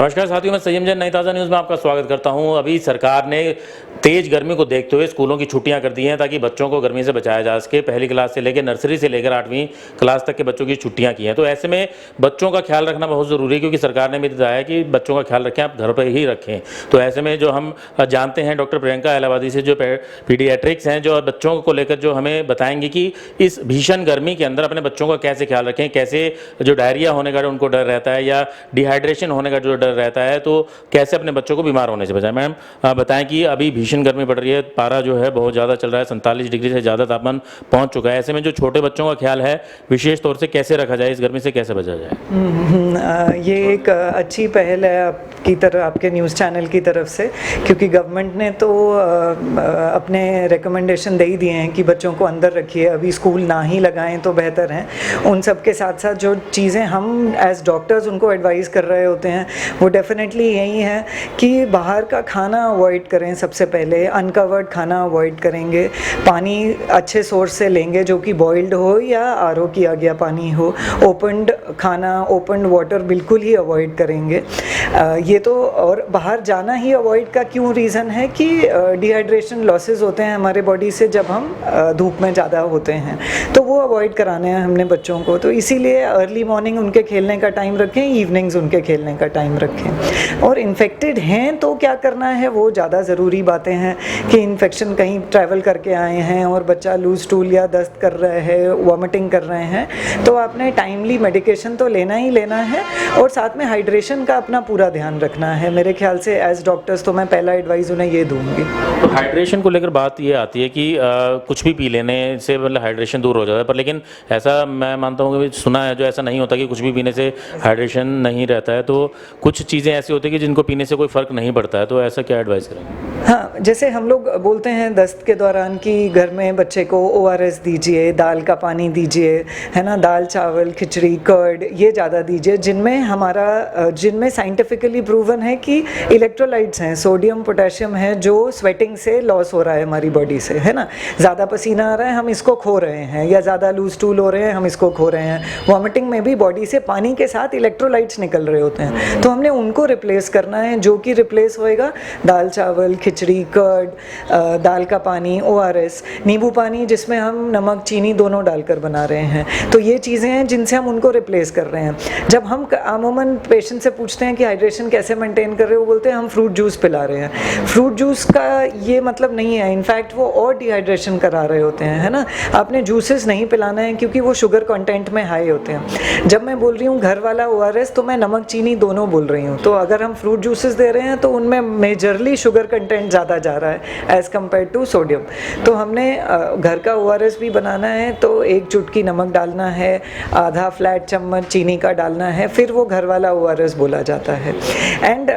नमस्कार साथियों, मैं संयम जैन नई ताज़ा न्यूज़ में आपका स्वागत करता हूं। अभी सरकार ने तेज गर्मी को देखते हुए स्कूलों की छुट्टियां कर दी हैं ताकि बच्चों को गर्मी से बचाया जा सके। पहली क्लास से लेकर नर्सरी से लेकर 8वीं क्लास तक के बच्चों की छुट्टियां की हैं, तो ऐसे में बच्चों का ख्याल रखना बहुत ज़रूरी है, क्योंकि सरकार ने भी बताया है कि बच्चों का ख्याल रखें, आप घर पर ही रखें। तो ऐसे में जो हम जानते हैं डॉक्टर प्रियंका इलाहाबादी से, जो पीडियाट्रिक्स हैं, जो बच्चों को लेकर जो हमें बताएंगे कि इस भीषण गर्मी के अंदर अपने बच्चों का कैसे ख्याल रखें, कैसे जो डायरिया होने का उनको डर रहता है या डिहाइड्रेशन होने का जो डर रहता है, तो कैसे अपने बच्चों को बीमार होने से बचाएं। मैम बताएं कि अभी भीषण गर्मी पड़ रही है, पारा जो है बहुत ज़्यादा चल रहा है, 47 डिग्री से ज़्यादा तापमान पहुंच चुका है। ऐसे में जो छोटे बच्चों का ख्याल है विशेष तौर से कैसे रखा जाए, इस गर्मी से कैसे बचा जाए? ये एक अच्छी पहल है आपकी तरफ, आपके न्यूज़ चैनल की तरफ से, क्योंकि गवर्नमेंट ने तो अपने रिकमेंडेशन दे ही दिए हैं कि बच्चों को अंदर रखिए, अभी स्कूल ना ही लगाएं तो बेहतर है। उन सब के साथ साथ जो चीज़ें हम एज डॉक्टर्स उनको एडवाइस कर रहे होते हैं वो डेफिनेटली यही है कि बाहर का खाना अवॉइड करें। सबसे पहले अनकवर्ड खाना अवॉइड करेंगे, पानी अच्छे सोर्स से लेंगे जो कि बॉइल्ड हो या आरओ किया गया पानी हो। ओपन्ड खाना, ओपन्ड वाटर बिल्कुल ही अवॉइड करेंगे। ये तो, और बाहर जाना ही अवॉइड का क्यों रीज़न है कि डिहाइड्रेशन लॉसेस होते हैं हमारे बॉडी से जब हम धूप में ज़्यादा होते हैं, तो वो अवॉइड कराने हैं हमने बच्चों को। तो इसीलिए अर्ली मॉर्निंग उनके खेलने का टाइम रखें, इवनिंग्स उनके खेलने का टाइम रखें। और इन्फेक्टेड हैं तो क्या करना है, वो ज़्यादा ज़रूरी बातें हैं कि इन्फेक्शन कहीं ट्रैवल करके आए हैं और बच्चा लूज स्टूल या दस्त कर रहे हैं, वॉमिटिंग कर रहे हैं, तो आपने टाइमली मेडिकेशन तो लेना ही लेना है और साथ में हाइड्रेशन का अपना पूरा ध्यान रखना है। मेरे ख्याल से एज डॉक्टर्स तो मैं पहला एडवाइस उन्हें ये दूंगी। तो हाइड्रेशन को लेकर बात ये आती है कि कुछ भी पी लेने से मतलब हाइड्रेशन दूर हो जाता है, पर लेकिन ऐसा मैं मानता हूँ कि सुना है जो ऐसा नहीं होता कि कुछ भी पीने से हाइड्रेशन नहीं रहता है। तो कुछ चीज़ें ऐसी होती है कि जिनको पीने से कोई फ़र्क नहीं पड़ता है, तो ऐसा क्या एडवाइस करेंगे? हाँ, जैसे हम लोग बोलते हैं दस्त के दौरान कि घर में बच्चे को ORS दीजिए, दाल का पानी दीजिए, है ना, दाल चावल खिचड़ी कर्ड ये ज़्यादा दीजिए, जिनमें साइंटिफिकली प्रूवन है कि इलेक्ट्रोलाइट्स हैं, सोडियम पोटेशियम है, जो स्वेटिंग से लॉस हो रहा है हमारी बॉडी से, है ना। ज़्यादा पसीना आ रहा है हम इसको खो रहे हैं, या ज़्यादा लूज स्टूल हो रहे हैं हम इसको खो रहे हैं। वॉमिटिंग में भी बॉडी से पानी के साथ इलेक्ट्रोलाइट्स निकल रहे होते हैं, तो हमने उनको रिप्लेस करना है, जो कि रिप्लेस होएगा दाल चावल खिचड़ी कर्ड, दाल का पानी, ORS, नींबू पानी जिसमें हम नमक चीनी दोनों डालकर बना रहे हैं। तो ये चीज़ें हैं जिनसे हम उनको रिप्लेस कर रहे हैं। जब हम अमूमन पेशेंट से पूछते हैं कि हाइड्रेशन कैसे मेंटेन कर रहे हो, बोलते हैं हम फ्रूट जूस पिला रहे हैं। फ्रूट जूस का ये मतलब नहीं है, इनफैक्ट वो और डिहाइड्रेशन करा रहे होते हैं, है ना। आपने जूसेस नहीं पिलाना है क्योंकि वो शुगर कंटेंट में हाई होते हैं। जब मैं बोल रही हूँ घर वाला ORS, तो मैं नमक चीनी दोनों बोल रही हूँ। तो अगर हम फ्रूट जूसेस दे रहे हैं तो उनमें मेजरली शुगर कंटेंट ज़्यादा जा रहा है एज़ कम्पेयर टू सोडियम। तो हमने घर का ORS भी बनाना है तो 1 चुटकी नमक डालना है, आधा फ्लैट चम्मच चीनी का डालना है, फिर वो घर वाला ORS बोला जाता है। And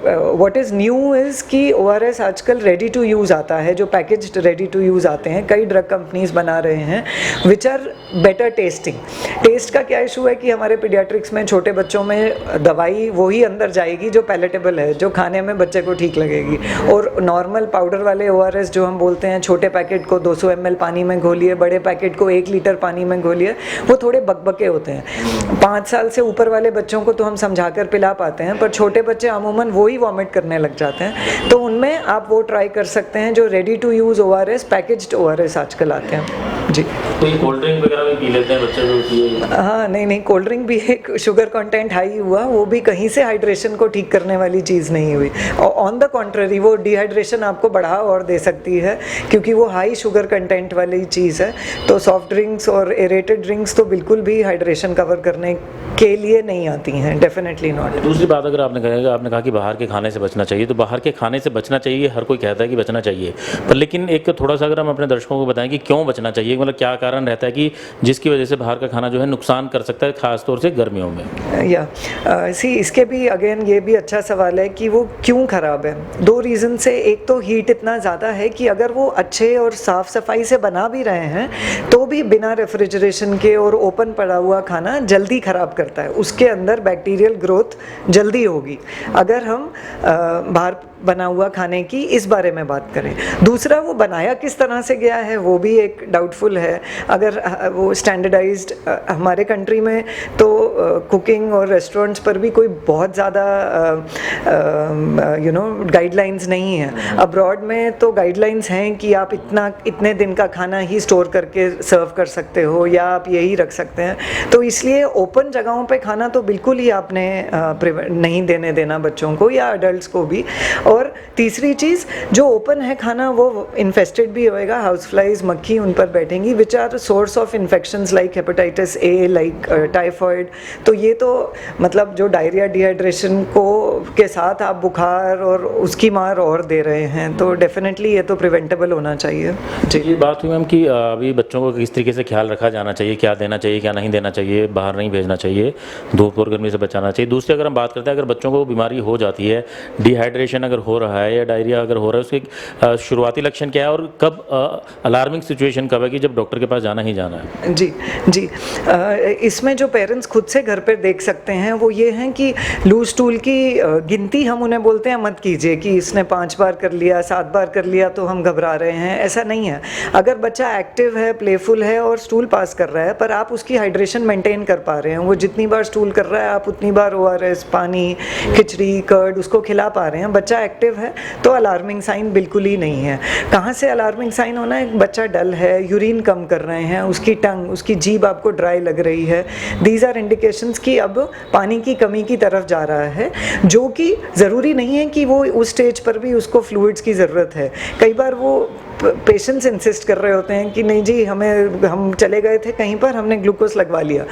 what is new is कि ORS आजकल रेडी टू यूज़ आता है, जो पैकेज्ड रेडी टू यूज़ आते हैं, कई ड्रग कंपनीज बना रहे हैं, which are better testing. Test का क्या इशू है कि हमारे पीडियाट्रिक्स में छोटे बच्चों में दवाई वही अंदर जाएगी जो पैलेटेबल है, जो खाने में बच्चे को ठीक लगेगी। और नॉर्मल पाउडर वाले ORS जो हम बोलते हैं, छोटे पैकेट को 200 ml पानी में घोलिए, बड़े पैकेट को 1 लीटर पानी में घोलिए, वो थोड़े बकबके होते हैं। 5 साल से ऊपर वाले बच्चों को तो हम समझाकर पिला पाते हैं, पर छोटे बच्चे अमूमन वो ही वॉमिट करने लग जाते हैं। तो उनमें आप वो ट्राई कर सकते हैं जो ready to use ORS, packaged ORS आजकल आते हैं जी। तो ये कोल्ड ड्रिंक वगैरह भी पी लेते हैं बच्चे लोग? हाँ, नहीं, कोल्ड ड्रिंक भी एक शुगर कंटेंट हाई हुआ, वो भी कहीं से हाइड्रेशन को ठीक करने वाली चीज़ नहीं हुई। और ऑन द कॉन्ट्ररी वो डिहाइड्रेशन आपको बढ़ा और दे सकती है, क्योंकि वो हाई शुगर कंटेंट वाली चीज़ है। तो सॉफ्ट ड्रिंक्स और एरेटेड ड्रिंक्स तो बिल्कुल भी हाइड्रेशन कवर करने के लिए नहीं आती हैं, डेफिनेटली नॉट। दूसरी बात अगर आपने कहा कि बाहर के खाने से बचना चाहिए, तो बाहर के खाने से बचना चाहिए, हर कोई कहता है कि बचना चाहिए, पर लेकिन एक थोड़ा सा अगर हम अपने दर्शकों को बताएं कि क्यों बचना चाहिए, मतलब क्या कारण रहता है कि जिसकी वजह से बाहर का खाना जो है नुकसान कर सकता है, खासतौर से गर्मियों में? इसके भी अगेन ये भी अच्छा सवाल है कि वो क्यों ख़राब है। 2 रीज़न से, एक तो हीट इतना ज़्यादा है कि अगर वो अच्छे और साफ़ सफाई से बना भी रहे हैं तो भी बिना रेफ्रिजरेशन के और ओपन पड़ा हुआ खाना जल्दी ख़राब करता है, उसके अंदर बैक्टीरियल ग्रोथ जल्दी होगी। अगर हम बाहर बना हुआ खाने की, इस बारे में बात करें। दूसरा, वो बनाया किस तरह से गया है वो भी एक डाउटफुल है। अगर वो स्टैंडर्डाइज्ड, हमारे कंट्री में तो कुकिंग और रेस्टोरेंट्स पर भी कोई बहुत ज़्यादा गाइडलाइंस नहीं है। अब्रॉड में तो गाइडलाइंस हैं कि आप इतने दिन का खाना ही स्टोर करके सर्व कर सकते हो या आप यही रख सकते हैं। तो इसलिए ओपन जगहों पे खाना तो बिल्कुल ही आपने नहीं देना बच्चों को या अडल्ट्स को भी। और तीसरी चीज़, जो ओपन है खाना वो इन्फेस्टेड भी होएगा, हाउस फ्लाइज, मक्खी उन पर बैठेंगी, which are source of infections like hepatitis A, like typhoid. तो ये तो मतलब जो डायरिया, डिहाइड्रेशन के साथ आप बुखार और उसकी मार और दे रहे हैं, तो डेफिनेटली ये तो प्रिवेंटेबल होना चाहिए। जी, ये बात हुई मैम कि अभी बच्चों को किस तरीके से ख्याल रखा जाना चाहिए, क्या देना चाहिए, क्या नहीं देना चाहिए, बाहर नहीं भेजना चाहिए, धूप और गर्मी से बचाना चाहिए। दूसरी अगर हम बात करते हैं, अगर बच्चों को बीमारी हो जाती है, डिहाइड्रेशन अगर हो रहा है या डायरिया अगर हो रहा है, उसके शुरुआती लक्षण क्या है और कब अलार्मिंग सिचुएशन कब है कि जब डॉक्टर के पास जाना ही जाना है? जी जी, इसमें जो पेरेंट्स खुद से घर पे देख सकते हैं वो ये हैं कि लूज स्टूल की गिनती हम उन्हें बोलते हैं मत कीजिए कि इसने 5 बार कर लिया, 7 बार कर लिया तो हम घबरा रहे हैं, ऐसा नहीं है। अगर बच्चा एक्टिव है, प्लेफुल है और स्टूल पास कर रहा है, पर आप उसकी हाइड्रेशन मेंटेन कर पा रहे हैं, वो जितनी बार स्टूल कर रहा है आप उतनी बार ORS, पानी, खिचड़ी, कर्ड उसको खिला पा रहे हैं, बच्चा एक्टिव है, तो अलार्मिंग साइन बिल्कुल ही नहीं है। कहाँ से अलार्मिंग साइन होना है? बच्चा डल है, यूरिन कम कर रहे हैं, उसकी टंग, उसकी जीभ आपको ड्राई लग रही है, दीज आर इंडिकेशंस कि अब पानी की कमी की तरफ जा रहा है, जो कि ज़रूरी नहीं है कि वो उस स्टेज पर भी उसको फ्लूइड्स की ज़रूरत है। कई बार वो पेशेंट्स इंसिस्ट कर रहे होते हैं कि नहीं जी, हम चले गए थे कहीं पर, हमने ग्लूकोज लगवा लिया।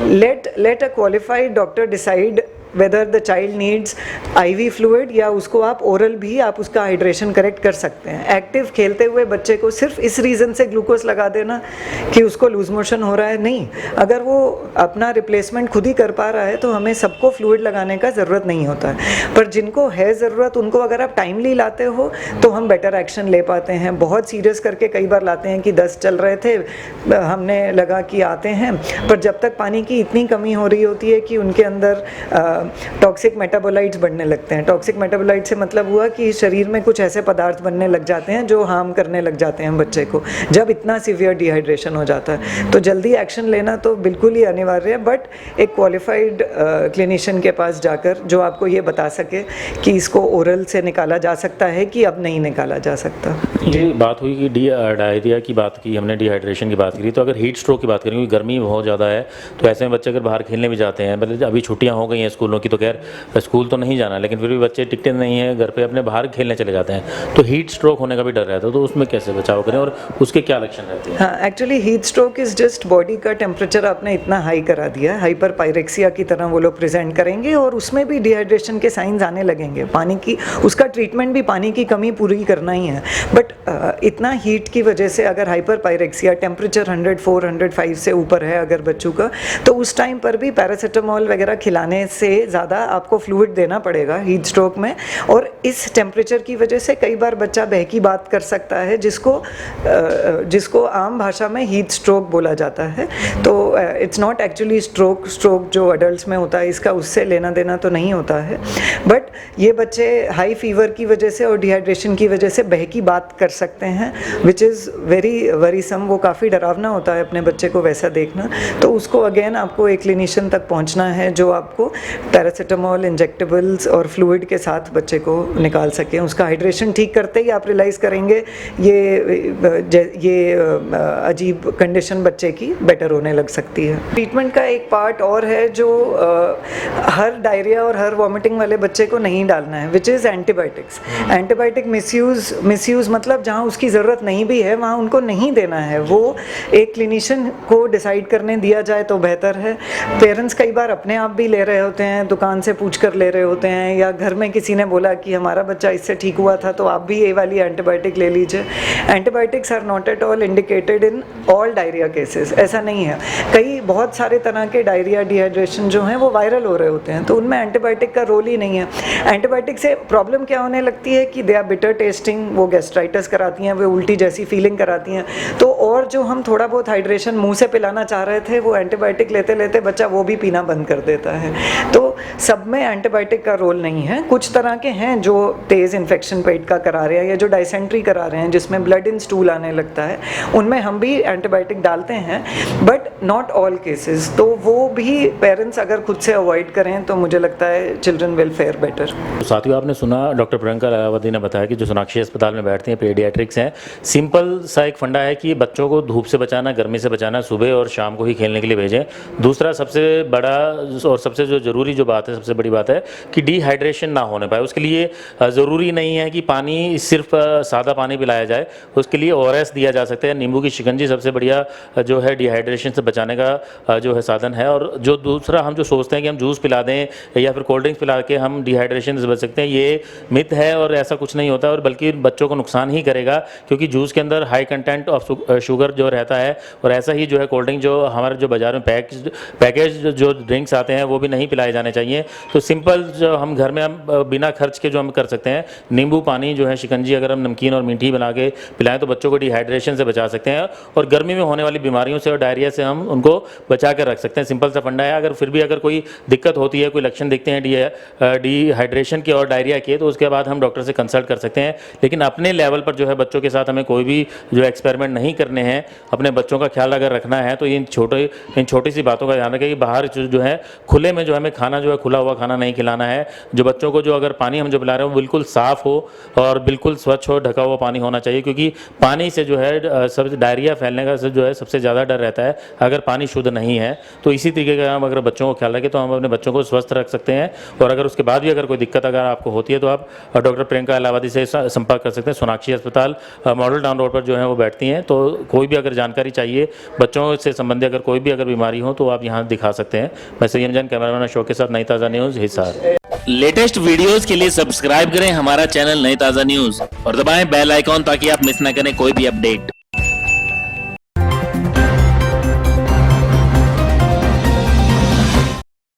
Let a qualified doctor decide whether the child needs IV fluid या उसको आप ओरल भी आप उसका हाइड्रेशन करेक्ट कर सकते हैं। एक्टिव खेलते हुए बच्चे को सिर्फ इस रीज़न से ग्लूकोज लगा देना कि उसको लूज मोशन हो रहा है, नहीं। अगर वो अपना रिप्लेसमेंट खुद ही कर पा रहा है तो हमें सबको फ्लूइड लगाने का ज़रूरत नहीं होता है। पर जिनको है ज़रूरत, उनको अगर आप टाइमली लाते हो तो हम बेटर एक्शन ले पाते हैं। बहुत सीरियस करके कई बार लाते हैं कि 10 चल रहे थे, हमने लगा कि आते हैं, पर जब तक पानी की इतनी कमी हो रही होती है कि उनके अंदर टॉक्सिक मेटाबोलाइट्स बढ़ने लगते हैं। टॉक्सिक मेटाबोलाइट से मतलब हुआ कि शरीर में कुछ ऐसे पदार्थ बनने लग जाते हैं जो हार्म करने लग जाते हैं बच्चे को, जब इतना सीवियर डिहाइड्रेशन हो जाता है। तो जल्दी एक्शन लेना तो बिल्कुल ही अनिवार्य है, बट एक क्वालिफाइड क्लिनिशियन के पास जाकर जो आपको ये बता सके कि इसको ओरल से निकाला जा सकता है कि अब नहीं निकाला जा सकता। ये बात हुई कि डायरिया की बात की हमने, डिहाइड्रेशन की बात करी, तो अगर हीट स्ट्रोक की बात करें, क्योंकि गर्मी बहुत ज़्यादा है, तो ऐसे में बच्चे अगर बाहर खेलने भी जाते हैं, मतलब अभी छुट्टियां हो गई हैं स्कूलों की, तो खैर स्कूल तो नहीं जाना, लेकिन फिर भी बच्चे टिकते नहीं हैं घर पे, अपने बाहर खेलने चले जाते हैं, तो हीट स्ट्रोक होने का भी डर रहता है। तो उसमें कैसे बचाव करें और उसके क्या लक्षण रहते हैं? हाँ, actually heat stroke is just body का टेम्परेचर आपने इतना हाई करा दिया, हाइपर पायरेक्सिया की तरह वो लोग प्रेजेंट करेंगे और उसमें भी डिहाइड्रेशन के साइंस आने लगेंगे। पानी की, उसका ट्रीटमेंट भी पानी की कमी पूरी करना ही है। बट इतना हीट की वजह से अगर हाइपर पायरेक्सिया, टेम्परेचर 104, 105 से ऊपर है अगर बच्चों का, तो उस टाइम पर भी पैरासीटामोल वगैरह खिलाने से ज़्यादा आपको फ्लूइड देना पड़ेगा हीट स्ट्रोक में। और इस टेम्परेचर की वजह से कई बार बच्चा बहकी बात कर सकता है, जिसको आम भाषा में हीट स्ट्रोक बोला जाता है। तो इट्स नॉट एक्चुअली स्ट्रोक जो अडल्ट्स में होता है, इसका उससे लेना देना तो नहीं होता है। बट ये बच्चे हाई फीवर की वजह से और डिहाइड्रेशन की वजह से बहकी बात कर सकते हैं, विच इज़ वेरी वरीसम। वो काफ़ी डरावना होता है अपने बच्चे को वैसा देखना। तो उसको अगेन आपको एक क्लिनिशियन तक पहुंचना है जो आपको पैरासीटामोल, इंजेक्टेबल्स और फ्लूइड के साथ बच्चे को निकाल सकें। उसका हाइड्रेशन ठीक करते ही आप रियलाइज़ करेंगे ये अजीब कंडीशन बच्चे की बेटर होने लग सकती है। ट्रीटमेंट का एक पार्ट और है जो हर डायरिया और हर वॉमिटिंग वाले बच्चे को नहीं डालना है, which is antibiotics. Antibiotic misuse मतलब जहाँ उसकी ज़रूरत नहीं भी है वहाँ उनको नहीं देना है। वो एक क्लिनिशियन को डिसाइड करने दिया जाए तो बेहतर है। पेरेंट्स कई बार अपने आप भी ले रहे होते हैं, दुकान से पूछ कर ले रहे होते हैं, या घर में किसी ने बोला कि हमारा बच्चा इससे ठीक हुआ था तो आप भी ये वाली एंटीबायोटिक ले लीजिए। Antibiotics are not at all indicated in all diarrhoea cases, ऐसा नहीं है। कई बहुत सारे तरह के डायरिया, डिहाइड्रेशन जो हैं वो वायरल हो रहे होते हैं, तो उनमें एंटीबायोटिक का रोल ही नहीं है। एंटीबायोटिक से प्रॉब्लम क्या होने लगती है कि दे आर बिटर टेस्टिंग, वो गैस्ट्राइटिस कराती हैं, वो उल्टी जैसी फीलिंग कराती हैं। तो और जो हम थोड़ा बहुत हाइड्रेशन मुंह से पिलाना चाह रहे थे, वो एंटीबायोटिक लेते लेते बच्चा वो भी पीना बंद कर देता है। तो सब में एंटीबायोटिक का रोल नहीं है। कुछ तरह के हैं जो तेज़ इन्फेक्शन पेट का करा रहे हैं या जो डाइसेंट्री करा रहे हैं जिसमें ब्लड इन स्टूल आने लगता है, उनमें हम भी एंटीबायोटिक डालते हैं, बट नॉट ऑल केसेस। तो वो भी पेरेंट्स अगर खुद से अवॉइड करें तो मुझे लगता है चिल्ड्रन विल फेयर बेटर। तो साथियों, आपने सुना डॉक्टर प्रियंका अलावती ने बताया कि जो सोनाक्षी अस्पताल में बैठती हैं पीडियाट्रिक्स हैं, सिंपल सा एक फंडा है कि बच्चों को धूप से बचाना, गर्मी से बचाना, सुबह और शाम को ही खेलने के लिए भेजें। दूसरा सबसे बड़ा और सबसे जो ज़रूरी जो बात है, सबसे बड़ी बात है कि डिहाइड्रेशन ना होने पाए। उसके लिए ज़रूरी नहीं है कि पानी सिर्फ सादा पानी पिलाया जाए, उसके लिए ORS दिया जा सकता है। नींबू की शिकंजी सबसे बढ़िया जो है डिहाइड्रेशन से बचाने का जो है साधन है। और जो दूसरा हम जो सोचते हैं कि हम जूस पिला दें या फिर कोल्ड ड्रिंक्स पिला के हम डिहाइड्रेशन से बच सकते हैं, ये मिथ है और ऐसा कुछ नहीं होता, और बल्कि बच्चों को नुकसान ही करेगा, क्योंकि जूस के अंदर हाई कंटेंट ऑफ शुगर जो रहता है। और ऐसा ही जो है कोल्ड ड्रिंक जो हमारे जो बाजार में पैकेज जो ड्रिंक्स आते हैं वो भी नहीं पिलाए जाने चाहिए। तो सिंपल जो हम घर में हम बिना खर्च के जो हम कर सकते हैं, नींबू पानी जो है शिकंजी अगर हम नमकीन और मीठी बना के पिलाएं तो बच्चों को डिहाइड्रेशन से बचा सकते हैं और गर्मी में होने वाली बीमारियों से और डायरिया से हम उनको बचा कर रख सकते हैं। सिंपल सा फंडा है। अगर फिर भी अगर कोई दिक्कत होती है, कोई लक्षण दिखते हैं डिहाइड्रेशन के और डायरिया के, तो उसके बाद हम डॉक्टर से कंसल्ट कर सकते हैं। लेकिन अपने लेवल पर जो है बच्चों के साथ हमें कोई भी जो एक्सपेरिमेंट नहीं करने हैं। अपने बच्चों का ख्याल अगर रखना है तो इन छोटी सी बातों का ध्यान रखें कि बाहर जो है खुले में जो हमें खाना जो है खुला हुआ खाना नहीं खिलाना है। जो बच्चों को जो अगर पानी हम जो पिला रहे हैं वो बिल्कुल साफ़ हो और बिल्कुल स्वच्छ हो, ढका हुआ पानी होना चाहिए, क्योंकि पानी से जो है सबसे डायरिया फैलने का जो है सबसे ज़्यादा डर रहता है अगर पानी शुद्ध नहीं है। तो इसी तरीके का हम अगर बच्चों को ख्याल रखें तो हम अपने बच्चों को स्वस्थ रख सकते हैं। और अगर उसके बाद भी अगर कोई दिक्कत अगर आपको होती है तो आप डॉक्टर प्रियंका अलावती से संपर्क कर सकते हैं। सोनाक्षी अस्पताल मॉडल टाउन रोड पर जो है वो बैठती हैं। तो कोई भी अगर जानकारी चाहिए बच्चों से संबंधित, अगर कोई भी अगर बीमारी हो तो आप यहाँ दिखा सकते हैं। मैं सैयम जान, कैमरामैन अशोक के साथ नई ताज़ा न्यूज़, हिसार। लेटेस्ट वीडियोस के लिए सब्सक्राइब करें हमारा चैनल नई ताज़ा न्यूज़ और दबाएं बेल आइकॉन ताकि आप मिस ना करें कोई भी अपडेट।